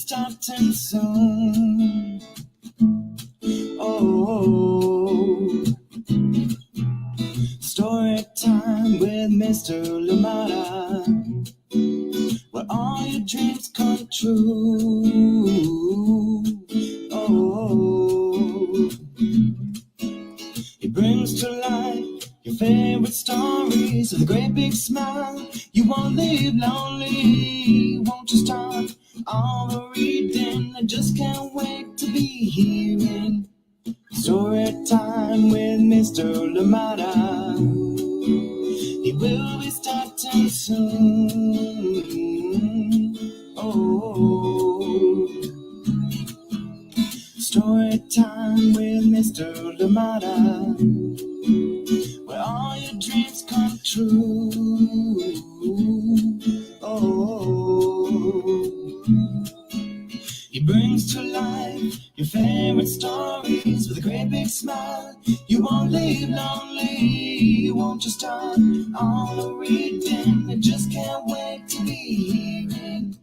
starting soon. Oh, story time with Mr. Limata, where all your dreams come true. Oh, he brings to life your favorite stories with a great big smile. You won't live lonely, won't you start all the reading? I just can't wait to be hearing story time with Mr. Limata. He will be starting soon. Oh, story time with Mr. Limata, where all your dreams come true. Oh, he brings to life your favorite stories with a great big smile. You won't live lonely, won't you start all the reading? I just can't wait to be hearing.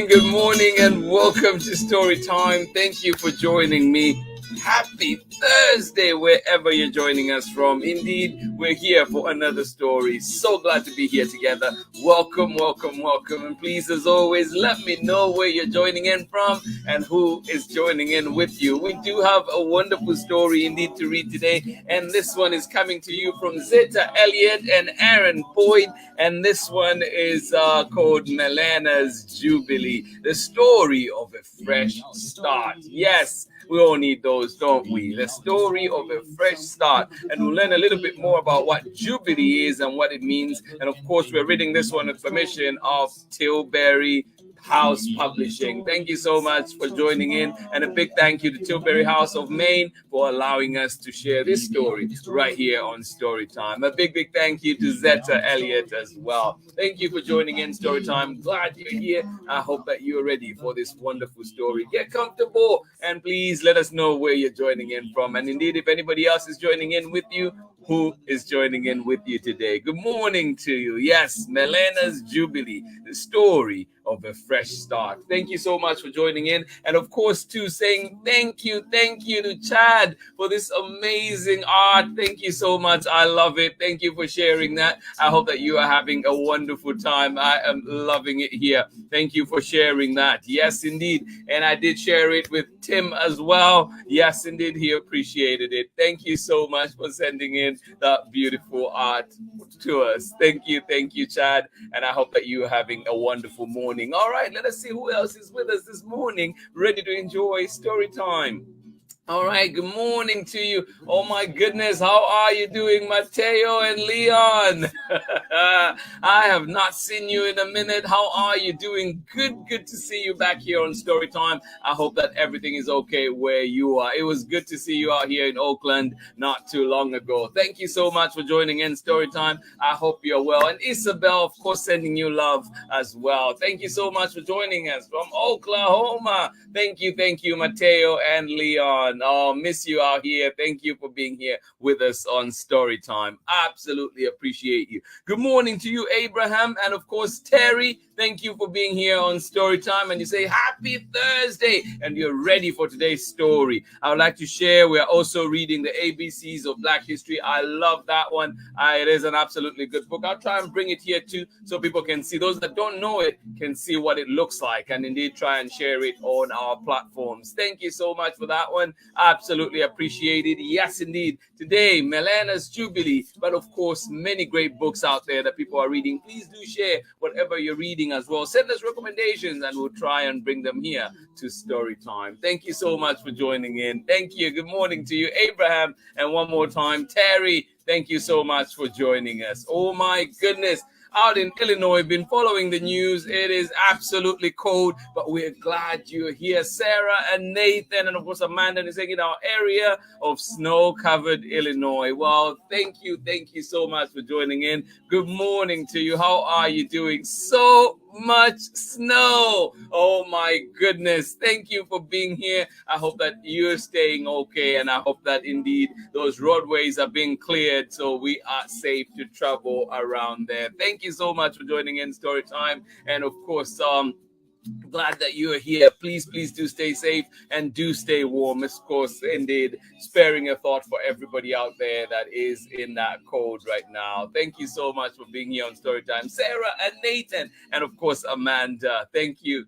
Good morning, and welcome to Story Time. Thank you for joining me. Happy Thursday, wherever you're joining us from. Indeed, we're here for another story. So glad to be here together. Welcome. And please, as always, let me know where you're joining in from and who is joining in with you. We do have a wonderful story indeed to read today. And this one is coming to you from Zetta, Elliott, and Aaron Boyd. And this one is called MELENA'S Jubilee, the story of a fresh start. Yes, we all need those, don't we? The story of a fresh start. And we'll learn a little bit more about what Jubilee is and what it means. And of course, we're reading this one with permission of TILBURY House Publishing. Thank you so much for joining in, and a big thank you to Tilbury House of Maine for allowing us to share this story right here on Storytime. A big thank you to Zetta, Elliott as well. Thank you for joining in Storytime. Glad you're here. I hope that you're ready for this wonderful story. Get comfortable and please let us know where you're joining in from. And indeed, if anybody else is joining in with you, who is joining in with you today? Good morning to you. Yes, MELENA'S Jubilee, the story of a fresh start. Thank you so much for joining in. And of course, too, saying thank you to Chad for this amazing art. Thank you so much. I love it. Thank you for sharing that. I hope that you are having a wonderful time. I am loving it here. Thank you for sharing that. Yes, indeed. And I did share it with Tim as well. Yes, indeed. He appreciated it. Thank you so much for sending in that beautiful art to us. Thank you, Chad. And I hope that you are having a wonderful morning. All right, let us see who else is with us this morning, ready to enjoy story time. All right, good morning to you. Oh my goodness, how are you doing, Mateo and Leon? I have not seen you in a minute. How are you doing? Good to see you back here on Storytime. I hope that everything is okay where you are. It was good to see you out here in Oakland not too long ago. Thank you so much for joining in Storytime. I hope you're well. And Isabel, of course, sending you love as well. Thank you so much for joining us from Oklahoma. Thank you, Mateo and Leon. Oh, miss you out here. Thank you for being here with us on Storytime. Absolutely appreciate you. Good morning to you, Abraham, and of course, Terry. Thank you for being here on Storytime. And you say, happy Thursday, and you're ready for today's story. I would like to share, we are also reading the ABCs of Black History. I love that one. It is an absolutely good book. I'll try and bring it here too, so people can see. Those that don't know it can see what it looks like, and indeed try and share it on our platforms. Thank you so much for that one. Absolutely appreciate it. Yes, indeed. Today, MELENA'S Jubilee, but of course, many great books out there that people are reading. Please do share whatever you're reading as well. Send us recommendations and we'll try and bring them here to Storytime. Thank you so much for joining in. Thank you. Good morning to you, Abraham. And one more time, Terry, thank you so much for joining us. Oh my goodness. Out in Illinois, been following the news. It is absolutely cold, but we're glad you're here. Sarah and Nathan, and of course Amanda is in our area of snow-covered Illinois. Well, thank you so much for joining in. Good morning to you. How are you doing? So much snow. Oh my goodness. Thank you for being here. I hope that you're staying okay, and I hope that indeed those roadways are being cleared so we are safe to travel around there. Thank you so much for joining in Story Time. And of course, glad that you are here. Please do stay safe and do stay warm. Of course, indeed, sparing a thought for everybody out there that is in that cold right now. Thank you so much for being here on Storytime. Sarah and Nathan, and of course, Amanda. Thank you.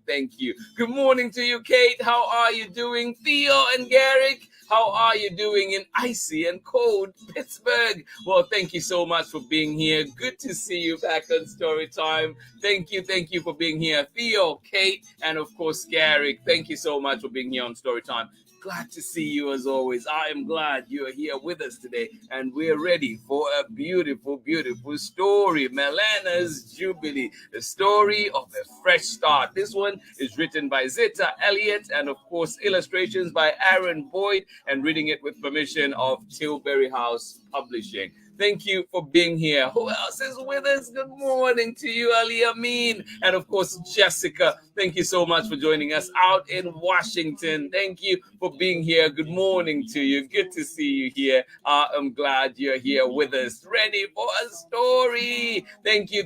Good morning to you, Kate. How are you doing? Theo and Garrick, how are you doing in icy and cold Pittsburgh? Well, thank you so much for being here. Good to see you back on Storytime. Thank you for being here. Theo, Kate, and of course, Garrick. Thank you so much for being here on Storytime. Glad to see you as always. I am glad you are here with us today, and we're ready for a beautiful story. MELENA'S Jubilee, the story of a fresh start. This one is written by Zetta, Elliott, and of course, illustrations by Aaron Boyd, and reading it with permission of Tilbury House Publishing. Thank you for being here. Who else is with us? Good morning to you, Ali Amin. And of course, Jessica. Thank you so much for joining us out in Washington. Thank you for being here. Good morning to you. Good to see you here. I am glad you're here with us. Ready for a story. Thank you.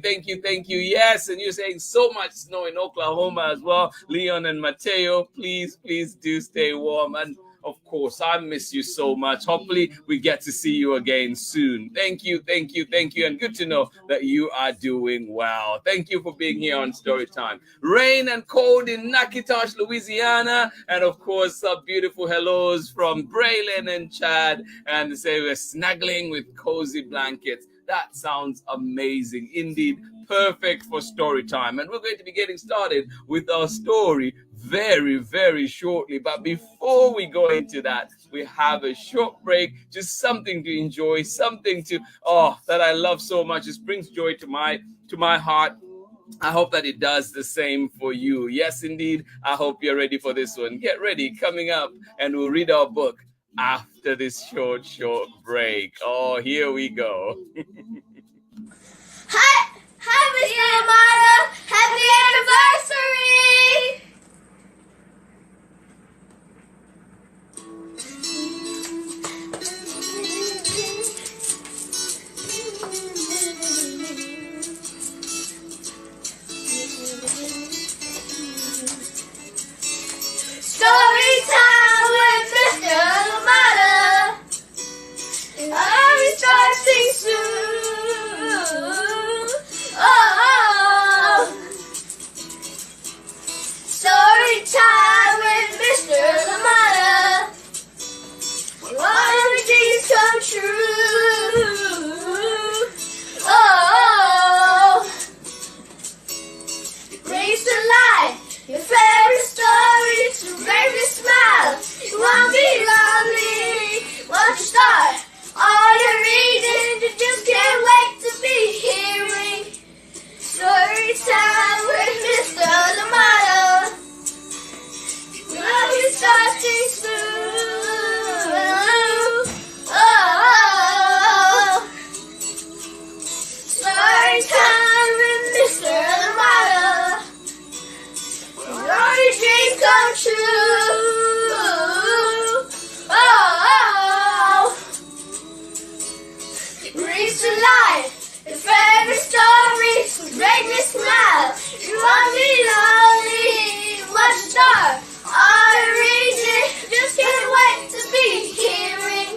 Yes, and you're saying so much snow in Oklahoma as well. Leon and Mateo, please do stay warm. And of course, I miss you so much. Hopefully, we get to see you again soon. Thank you. And good to know that you are doing well. Thank you for being here on Storytime. Rain and cold in Natchitoches, Louisiana. And of course, beautiful hellos from Braylon and Chad. And they say we're snuggling with cozy blankets. That sounds amazing. Indeed, perfect for story time. And we're going to be getting started with our story very shortly. But before we go into that, we have a short break, just something to enjoy, something to, that I love so much. It brings joy to my heart. I hope that it does the same for you. Yes, indeed. I hope you're ready for this one. Get ready, coming up, and we'll read our book after this short break. Oh, here we go. Hi, Mr. Limata. Happy anniversary! Story time with Mr. Limata. Are starting soon? Story time with Mr. Limata. All the dreams come true. Brings to life your favorite stories to make me smile. You won't be lonely once you start. All your reading, you just can't wait to be hearing. Story time with Mr. Limata. Love you starting soon. Story time with Mr. Limata. All your dreams come true. Brings to life your favorite stories to make me smile. You won't be lonely once you start. All your reading, just can't wait to be hearing.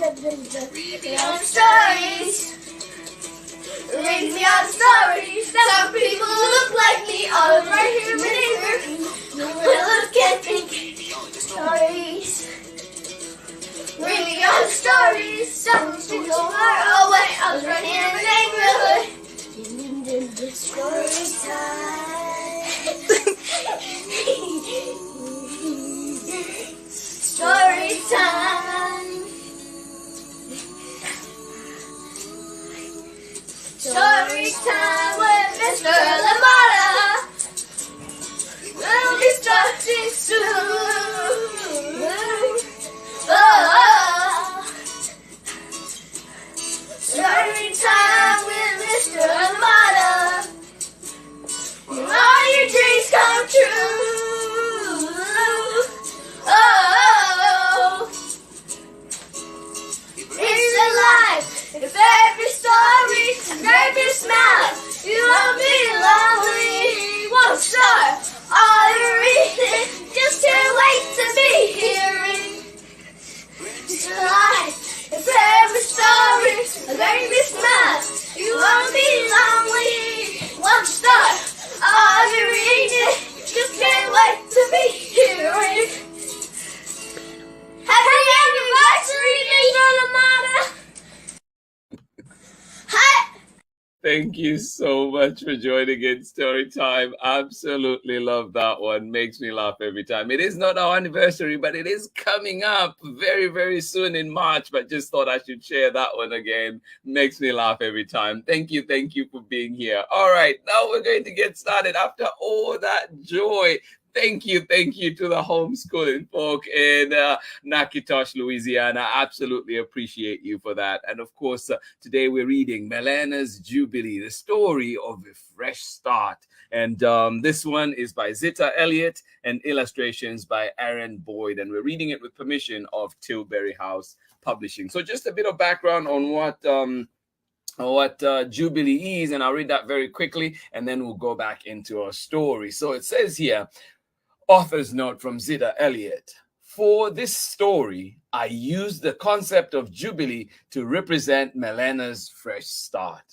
Read me all the stories. Read me all the stories. Some people look like me, all right here in the Gorillas can't think. Stories. Read me all the stories. Some people are away. I was running in the neighborhood. Story time. Story time. Story time with Mr. Limata. We'll be starting soon. Oh. Story time with Mr. Limata. All your dreams come true. Oh. It's alive. If every story and every smile, you won't be lonely. Won't start all your reading. Just can't wait to be hearing. It's alive. If every story and every smile, you won't be lonely. Won't start all your reading. Just can't wait to be hearing. Happy anniversary, Mr. Limata! Hi! Thank you so much for joining in Story Time. Absolutely love that one. Makes me laugh every time. It is not our anniversary, but it is coming up very, very soon in March. But just thought I should share that one again. Makes me laugh every time. Thank you for being here. All right, now we're going to get started after all that joy. Thank you to the homeschooling folk in Natchitoches, Louisiana. Absolutely appreciate you for that. And of course, today we're reading MELENA'S Jubilee, the story of a fresh start. And this one is by Zetta, Elliott, and illustrations by Aaron Boyd. And we're reading it with permission of Tilbury House Publishing. So just a bit of background on what Jubilee is, and I'll read that very quickly, and then we'll go back into our story. So it says here, author's note from Zetta, Elliott. For this story, I used the concept of Jubilee to represent MELENA'S fresh start.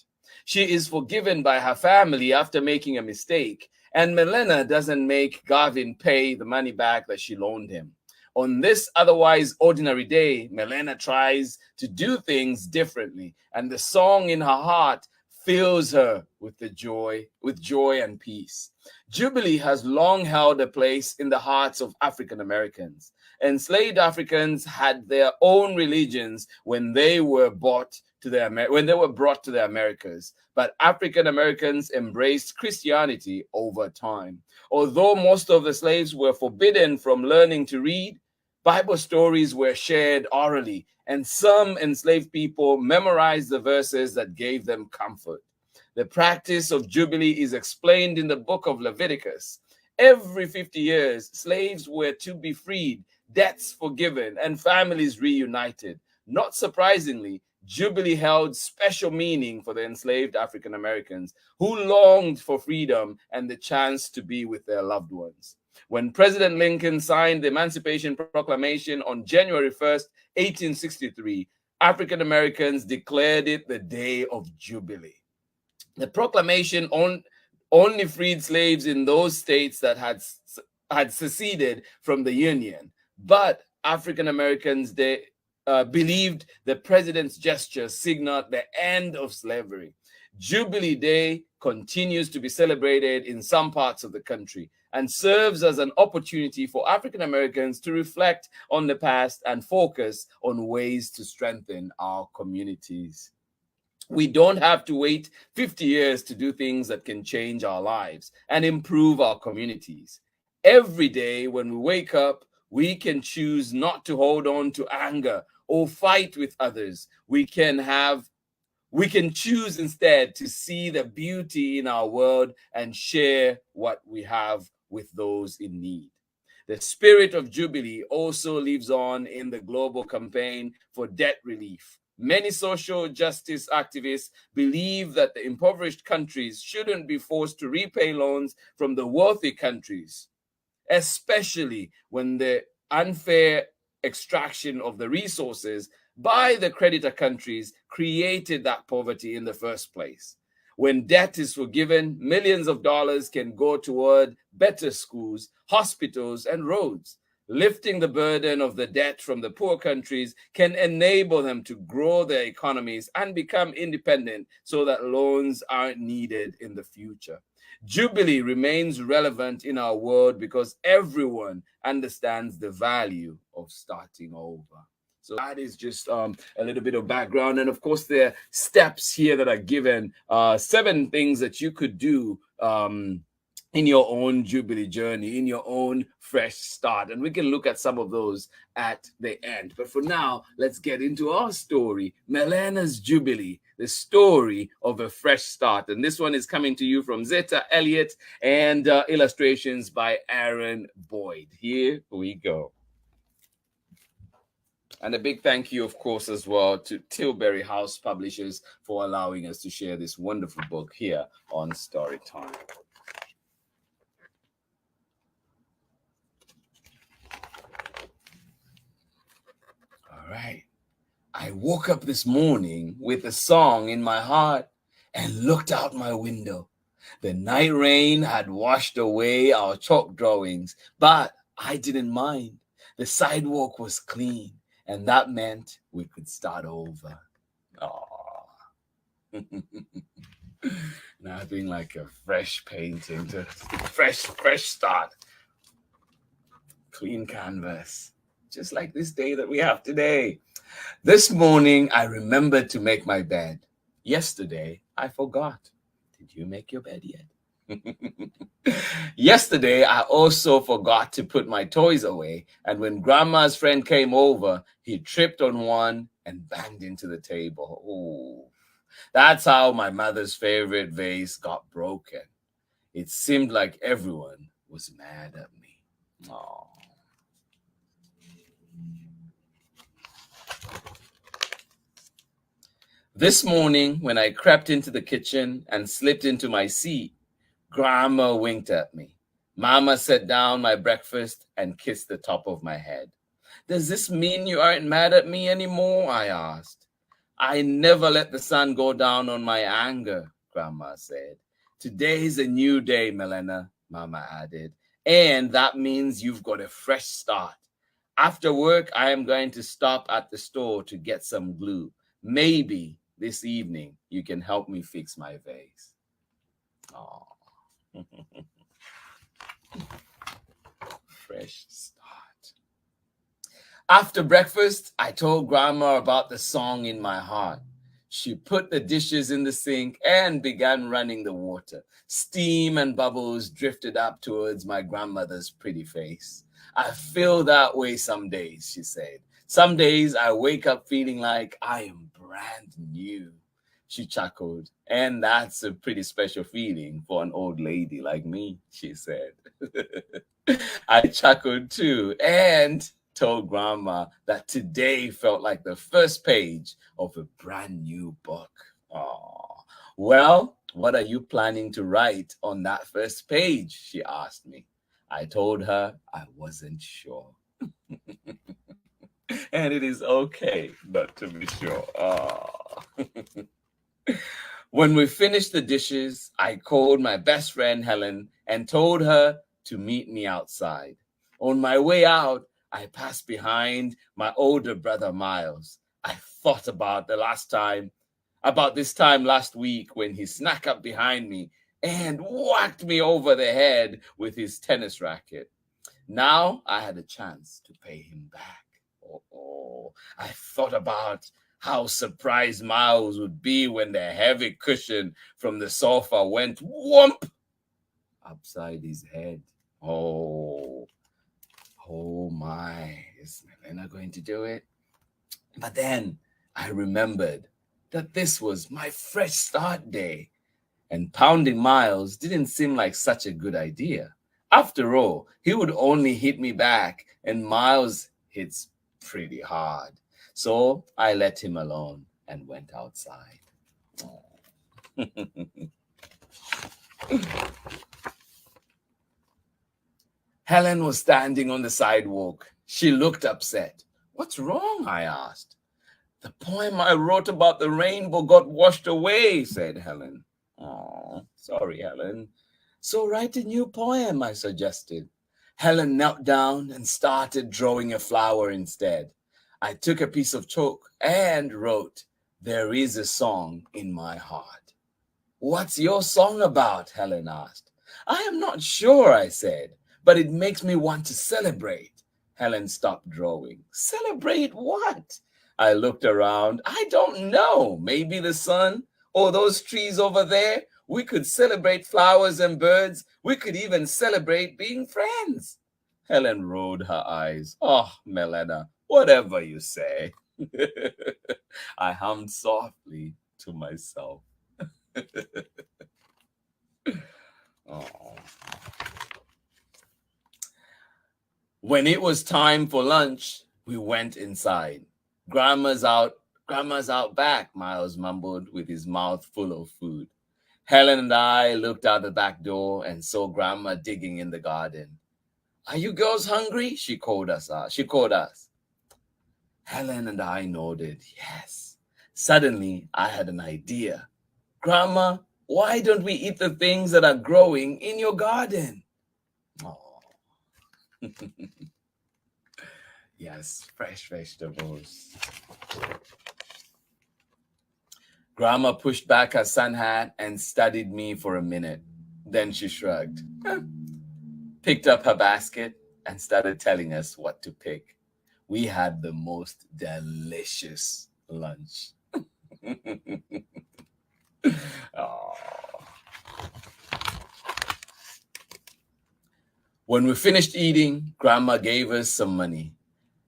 She is forgiven by her family after making a mistake, and MELENA doesn't make Garvin pay the money back that she loaned him. On this otherwise ordinary day, MELENA tries to do things differently, and the song in her heart fills her with joy and peace. Jubilee has long held a place in the hearts of African Americans. Enslaved Africans had their own religions when they were brought to the Americas, but African Americans embraced Christianity over time. Although most of the slaves were forbidden from learning to read, Bible stories were shared orally, and some enslaved people memorized the verses that gave them comfort. The practice of Jubilee is explained in the book of Leviticus. Every 50 years, slaves were to be freed, debts forgiven, and families reunited. Not surprisingly, Jubilee held special meaning for the enslaved African Americans who longed for freedom and the chance to be with their loved ones. When President Lincoln signed the Emancipation Proclamation on January 1st, 1863, African Americans declared it the Day of Jubilee. The proclamation only freed slaves in those states that had seceded from the Union, but African Americans believed the president's gesture signaled the end of slavery. Jubilee Day continues to be celebrated in some parts of the country and serves as an opportunity for African Americans to reflect on the past and focus on ways to strengthen our communities. We don't have to wait 50 years to do things that can change our lives and improve our communities. Every day when we wake up, we can choose not to hold on to anger or fight with others. We can choose instead to see the beauty in our world and share what we have with those in need. The spirit of Jubilee also lives on in the global campaign for debt relief. Many social justice activists believe that the impoverished countries shouldn't be forced to repay loans from the wealthy countries, especially when the unfair extraction of the resources by the creditor countries created that poverty in the first place. When debt is forgiven, millions of dollars can go toward better schools, hospitals, and roads. Lifting the burden of the debt from the poor countries can enable them to grow their economies and become independent so that loans aren't needed in the future. Jubilee remains relevant in our world because everyone understands the value of starting over. So that is just a little bit of background. And of course, there are steps here that are given, 7 things that you could do in your own Jubilee journey, in your own fresh start. And we can look at some of those at the end. But for now, let's get into our story, MELENA'S Jubilee, the story of a fresh start. And this one is coming to you from Zetta, Elliott, and illustrations by Aaron Boyd. Here we go. And a big thank you, of course, as well to Tilbury House Publishers for allowing us to share this wonderful book here on Storytime. All right. I woke up this morning with a song in my heart and looked out my window. The night rain had washed away our chalk drawings, but I didn't mind. The sidewalk was clean, and that meant we could start over. Nothing like a fresh painting, to fresh start. Clean canvas, just like this day that we have today. This morning, I remembered to make my bed. Yesterday, I forgot. Did you make your bed yet? Yesterday, I also forgot to put my toys away, and when Grandma's friend came over, he tripped on one and banged into the table. Ooh. That's how my mother's favorite vase got broken. It seemed like everyone was mad at me. Aww. This morning, when I crept into the kitchen and slipped into my seat, Grandma winked at me. Mama set down my breakfast and kissed the top of my head. Does this mean you aren't mad at me anymore? I asked. I never let the sun go down on my anger, Grandma said. Today's a new day, Melena, Mama added, and that means you've got a fresh start. After work, I am going to stop at the store to get some glue. Maybe this evening you can help me fix my vase. Oh. Fresh start. After breakfast, I told Grandma about the song in my heart. She put the dishes in the sink and began running the water. Steam and bubbles drifted up towards my grandmother's pretty face. I feel that way some days, she said. Some days I wake up feeling like I am brand new. She chuckled, and that's a pretty special feeling for an old lady like me, she said. I chuckled too and told Grandma that today felt like the first page of a brand new book. Aww. Well, what are you planning to write on that first page? She asked me. I told her I wasn't sure. And it is okay not to be sure. When we finished the dishes, I called my best friend Helen and told her to meet me outside. On my way out, I passed behind my older brother Miles. I thought about this time last week when he snuck up behind me and whacked me over the head with his tennis racket. Now I had a chance to pay him back. I thought about how surprised Miles would be when the heavy cushion from the sofa went whomp upside his head. Oh my, is Melena going to do it? But then I remembered that this was my fresh start day, and pounding Miles didn't seem like such a good idea. After all, he would only hit me back, and Miles hits pretty hard. So I let him alone and went outside. Helen was standing on the sidewalk. She looked upset. What's wrong? I asked. The poem I wrote about the rainbow got washed away, said Helen. Oh, sorry, Helen. So write a new poem, I suggested. Helen knelt down and started drawing a flower instead. I took a piece of chalk and wrote, "There is a song in my heart." What's your song about? Helen asked. I am not sure, I said, but it makes me want to celebrate. Helen stopped drawing. Celebrate what? I looked around. I don't know. Maybe the sun or those trees over there. We could celebrate flowers and birds. We could even celebrate being friends. Helen rolled her eyes. Oh, Melena, whatever you say. I hummed softly to myself. Oh. When it was time for lunch, we went inside. Grandma's out back, Miles mumbled with his mouth full of food. Helen and I looked out the back door and saw Grandma digging in the garden. Are you girls hungry? She called us. Helen and I nodded, yes. Suddenly, I had an idea. Grandma, why don't we eat the things that are growing in your garden? Oh. Yes, fresh vegetables. Grandma pushed back her sun hat and studied me for a minute. Then she shrugged, picked up her basket, and started telling us what to pick. We had the most delicious lunch. Oh. When we finished eating, Grandma gave us some money.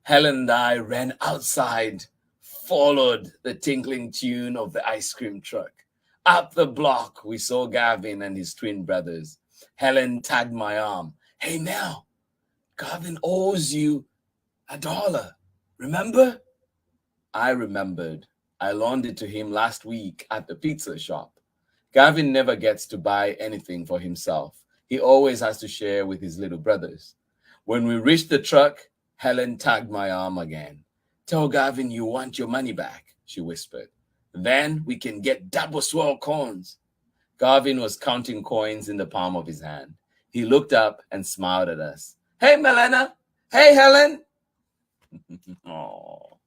Helen and I ran outside, followed the tinkling tune of the ice cream truck. Up the block, we saw Gavin and his twin brothers. Helen tagged my arm. Hey, Mel, Gavin owes you $1. Remember? I remembered. I loaned it to him last week at the pizza shop. Gavin never gets to buy anything for himself. He always has to share with his little brothers. When we reached the truck, Helen tagged my arm again. Tell Gavin you want your money back, she whispered. Then we can get double swirl coins. Gavin was counting coins in the palm of his hand. He looked up and smiled at us. Hey, Melena. Hey, Helen. Oh.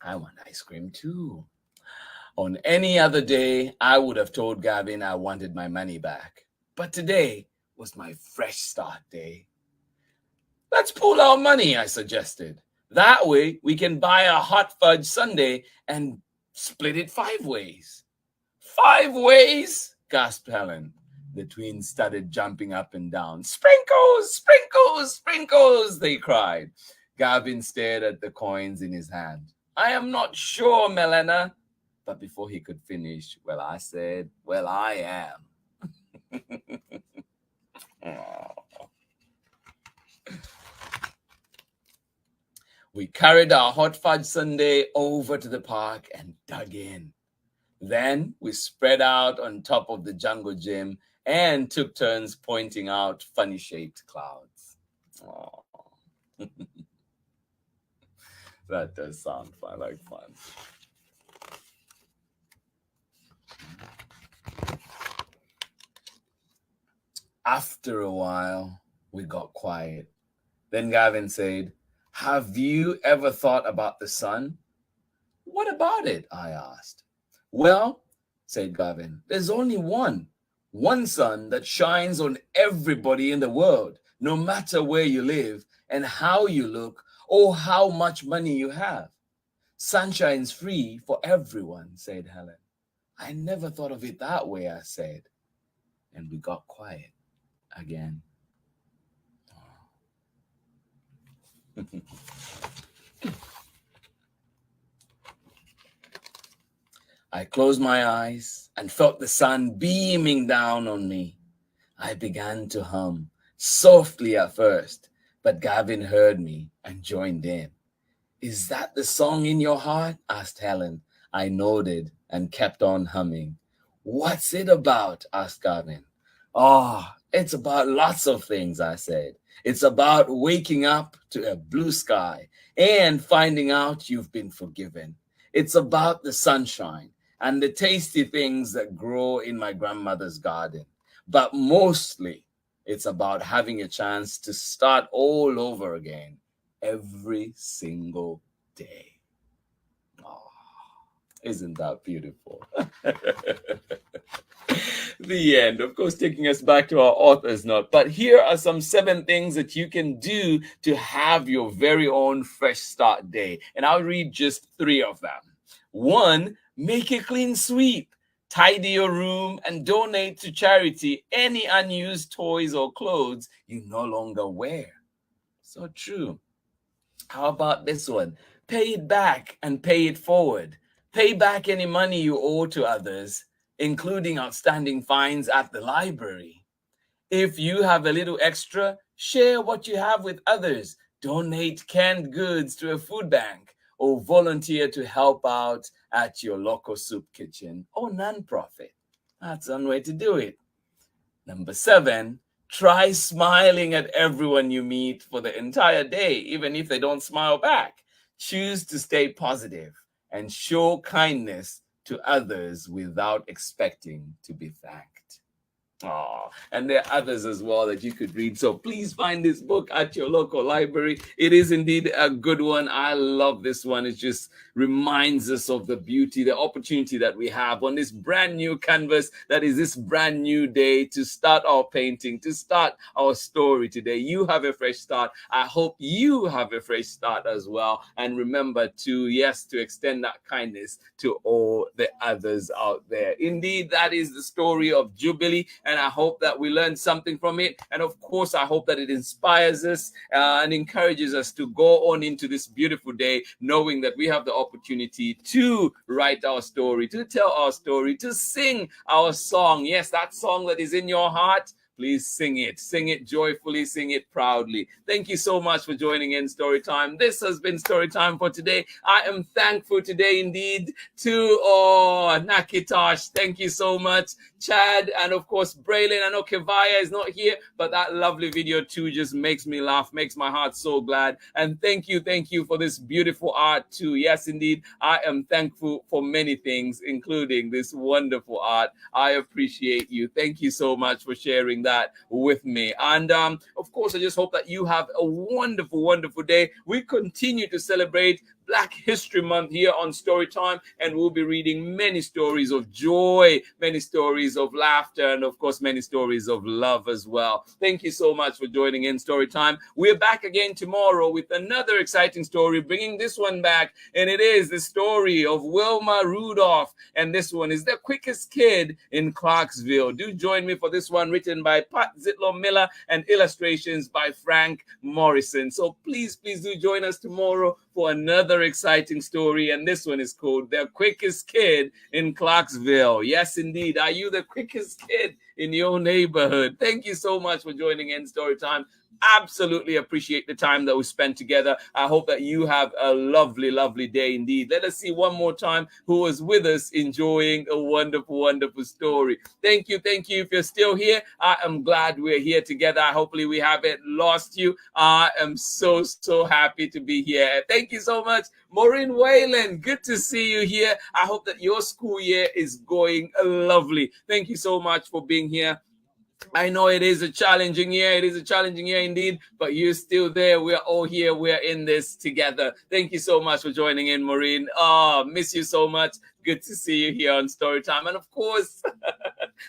I want ice cream too. On any other day, I would have told Gavin I wanted my money back. But today was my fresh start day. Let's pool our money, I suggested. That way, we can buy a hot fudge sundae and split it 5 ways. 5 ways? Gasped Helen. The twins started jumping up and down. Sprinkles, sprinkles, sprinkles, they cried. Gavin stared at the coins in his hand. I am not sure, Melena. But before he could finish, I said, I am. We carried our hot fudge sundae over to the park and dug in. Then we spread out on top of the jungle gym and took turns pointing out funny-shaped clouds. Oh. That does sound fun, like fun. After a while, we got quiet. Then Gavin said, have you ever thought about the sun? What about it? I asked. Well, said Gavin, there's only one sun that shines on everybody in the world, no matter where you live and how you look or how much money you have. Sunshine's free for everyone, said Helen. I never thought of it that way, I said. And we got quiet again. I closed my eyes and felt the sun beaming down on me. I began to hum, softly at first, but Gavin heard me and joined in. Is that the song in your heart? Asked Helen. I nodded and kept on humming. What's it about? Asked Gavin. Oh, it's about lots of things, I said. It's about waking up to a blue sky and finding out you've been forgiven. It's about the sunshine and the tasty things that grow in my grandmother's garden. But mostly, it's about having a chance to start all over again every single day. Oh, isn't that beautiful? The end, of course, taking us back to our author's note. But here are some 7 things that you can do to have your very own fresh start day. And I'll read just 3 of them. 1, make a clean sweep. Tidy your room and donate to charity any unused toys or clothes you no longer wear. So true. How about this one? Pay it back and pay it forward. Pay back any money you owe to others, including outstanding fines at the library. If you have a little extra, share what you have with others. Donate canned goods to a food bank or volunteer to help out at your local soup kitchen or nonprofit. That's one way to do it. Number 7, try smiling at everyone you meet for the entire day, even if they don't smile back. Choose to stay positive and show kindness to others without expecting to be thanked. Oh, and there are others as well that you could read. So please find this book at your local library. It is indeed a good one. I love this one. It just reminds us of the beauty, the opportunity that we have on this brand new canvas, that is this brand new day, to start our painting, to start our story today. You have a fresh start. I hope you have a fresh start as well. And remember to extend that kindness to all the others out there. Indeed, that is the story of Jubilee. And I hope that we learned something from it. And of course, I hope that it inspires us and encourages us to go on into this beautiful day, knowing that we have the opportunity to write our story, to tell our story, to sing our song. Yes, that song that is in your heart. Please sing it. Sing it joyfully. Sing it proudly. Thank you so much for joining in Storytime. This has been Storytime for today. I am thankful today indeed to Nakitosh. Thank you so much. Chad, and of course Braylon. I know Kevaya is not here, but that lovely video too just makes me laugh, makes my heart so glad. And thank you for this beautiful art too. Yes, indeed, I am thankful for many things, including this wonderful art. I appreciate you. Thank you so much for sharing that with me. And of course, I just hope that you have a wonderful, wonderful day. We continue to celebrate Black History Month here on Storytime, and we'll be reading many stories of joy, many stories of laughter, and of course, many stories of love as well. Thank you so much for joining in Storytime. We're back again tomorrow with another exciting story, bringing this one back, and it is the story of Wilma Rudolph, and this one is The Quickest Kid in Clarksville. Do join me for this one, written by Pat Zitlow Miller and illustrations by Frank Morrison. So please do join us tomorrow for another exciting story, and this one is called The Quickest Kid in Clarksville. Yes, indeed. Are you the quickest kid in your neighborhood? Thank you so much for joining in Storytime. Absolutely appreciate the time that we spent together. I hope that you have a lovely, lovely day indeed. Let us see one more time who was with us enjoying a wonderful, wonderful story. Thank you. If you're still here, I am glad we're here together. Hopefully we haven't lost you. I am so happy to be here. Thank you so much, Maureen Whalen. Good to see you here. I hope that your school year is going lovely. Thank you so much for being here. I know it is a challenging year. It is a challenging year indeed, but you're still there. We're all here. We're in this together. Thank you so much for joining in, Maureen. Miss you so much. Good to see you here on Storytime. And of course,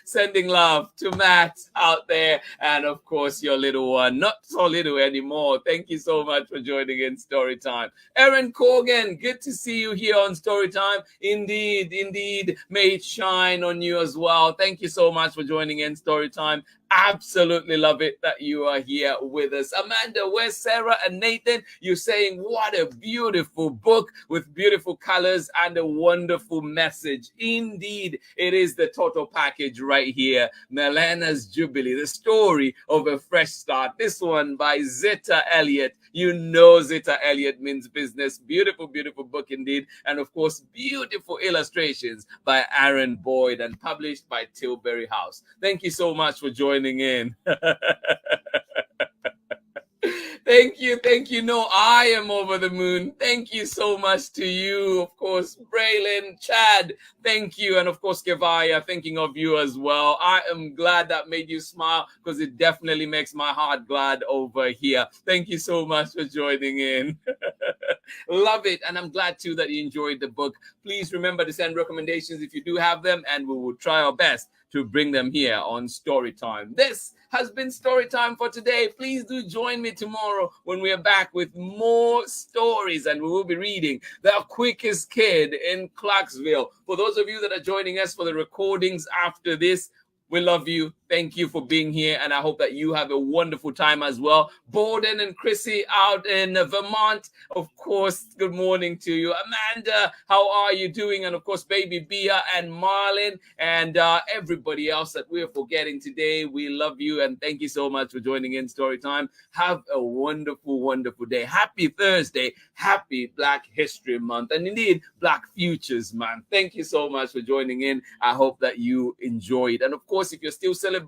sending love to Matt out there. And of course, your little one, not so little anymore. Thank you so much for joining in Storytime. Erin Corgan, good to see you here on Storytime. Indeed. May it shine on you as well. Thank you so much for joining in Storytime. Absolutely love it that you are here with us. Amanda, where's Sarah and Nathan? You're saying what a beautiful book with beautiful colors and a wonderful message. Indeed, it is the total package right here. MELENA'S Jubilee, the story of a fresh start. This one by Zetta, Elliott. You know Zetta Elliott means business. Beautiful book indeed. And of course, beautiful illustrations by Aaron Boyd and published by Tilbury House. Thank you so much for joining in. Thank you, thank you. No, I am over the moon. Thank you so much to you, of course, Braylon, Chad. Thank you, and of course, Kevaya. Thinking of you as well. I am glad that made you smile because it definitely makes my heart glad over here. Thank you so much for joining in. Love it, and I'm glad too that you enjoyed the book. Please remember to send recommendations if you do have them, and we will try our best to bring them here on Storytime. This has been Storytime for today. Please do join me tomorrow when we are back with more stories, and we will be reading The Quickest Kid in Clarksville. For those of you that are joining us for the recordings after this, we love you. Thank you for being here, and I hope that you have a wonderful time as well. Borden and Chrissy out in Vermont, of course, good morning to you. Amanda, how are you doing? And of course, baby Bia and Marlon and everybody else that we're forgetting today. We love you, and thank you so much for joining in Storytime. Have a wonderful, wonderful day. Happy Thursday. Happy Black History Month, and indeed Black Futures Month. Thank you so much for joining in. I hope that you enjoyed. And of course, if you're still celebrating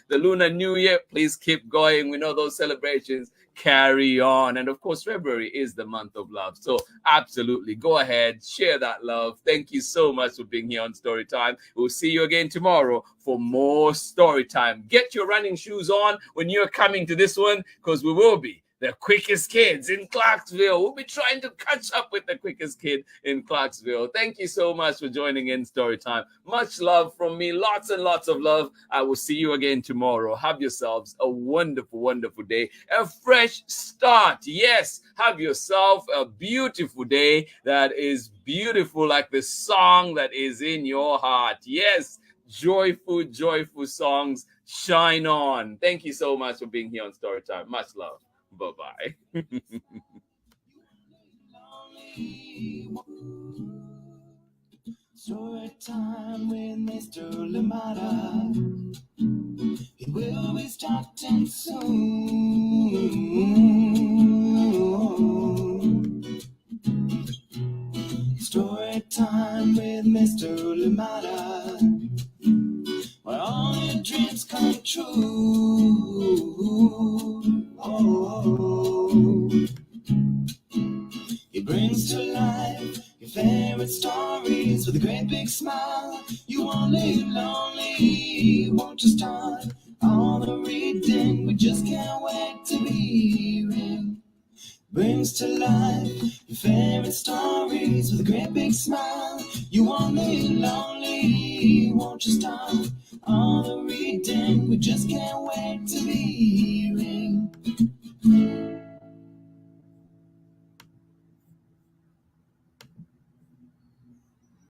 the Lunar New Year, please keep going. We know those celebrations carry on. And of course, February is the month of love. So absolutely go ahead, share that love. Thank you so much for being here on Storytime. We'll see you again tomorrow for more Storytime. Get your running shoes on when you're coming to this one, because we will be the quickest kids in Clarksville. We'll be trying to catch up with the quickest kid in Clarksville. Thank you so much for joining in Storytime. Much love from me. Lots and lots of love. I will see you again tomorrow. Have yourselves a wonderful, wonderful day. A fresh start. Yes, have yourself a beautiful day that is beautiful like the song that is in your heart. Yes, joyful, joyful songs. Shine on. Thank you so much for being here on Storytime. Much love. Bye-bye. Story time with Mr. Limata. He will be starting soon. Story time with Mr. Limata, where all your dreams come true. Oh, he brings to life your favorite stories with a great big smile. You won't live lonely, won't you start all the reading? We just can't wait to be real. Brings to life your favorite stories with a great big smile. You won't live lonely, won't you start all the reading? We just can't wait to be